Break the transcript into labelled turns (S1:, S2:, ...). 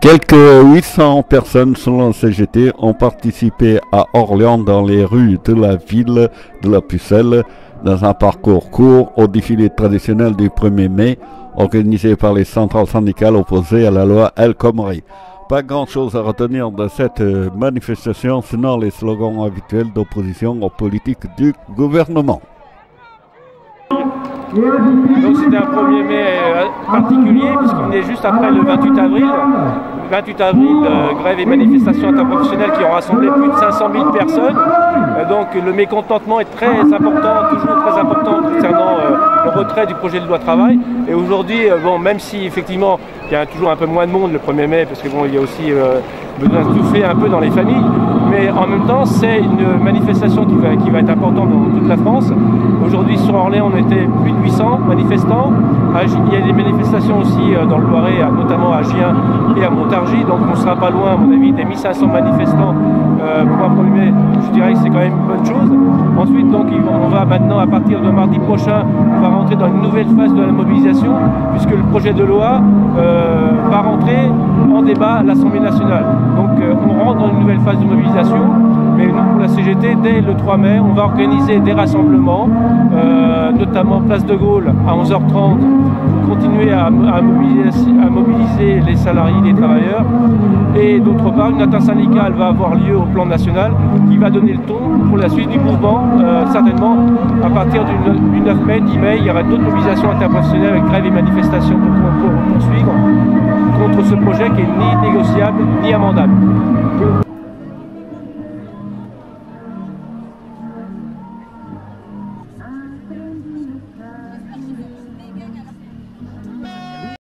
S1: Quelques 800 personnes selon la CGT ont participé à Orléans dans les rues de la ville de la Pucelle dans un parcours court au défilé traditionnel du 1er mai organisé par les centrales syndicales opposées à la loi El Khomri. Pas grand-chose à retenir de cette manifestation sinon les slogans habituels d'opposition aux politiques du gouvernement.
S2: Donc c'était un 1er mai particulier puisqu'il est juste après le 28 avril. Le 28 avril, grève et manifestation interprofessionnelle qui ont rassemblé plus de 500 000 personnes. Donc le mécontentement est très important, toujours très important concernant le retrait du projet de loi travail. Et aujourd'hui, bon, même si effectivement il y a toujours un peu moins de monde le 1er mai, parce que bon, il y a aussi besoin de souffler un peu dans les familles, mais en même temps c'est une manifestation qui va être importante dans toute la France. Aujourd'hui sur Orléans on était plus de 800 manifestants. Il y a des manifestations aussi dans le Loiret, notamment à Gien et à Montargis, donc on ne sera pas loin à mon avis des 1500 manifestants pour un 1er mai. Je dirais que c'est quand même une bonne chose. Ensuite donc on va maintenant à partir de mardi prochain, on va rentrer dans une nouvelle phase de la mobilisation puisque le projet de loi va rentrer en débat à l'Assemblée nationale. Donc on rentre dans une nouvelle phase de mobilisation, mais nous pour la CGT, dès le 3 mai, on va organiser des rassemblements, notamment Place de Gaulle à 11h30, pour continuer à mobiliser les salariés, les travailleurs. Et d'autre part, une intersyndicale va avoir lieu au plan national qui va donner le ton pour la suite du mouvement. Certainement, à partir du 9 mai, 10 mai, il y aura d'autres mobilisations interprofessionnelles avec grève et manifestations pour poursuivre contre ce projet qui est ni négociable ni amendable.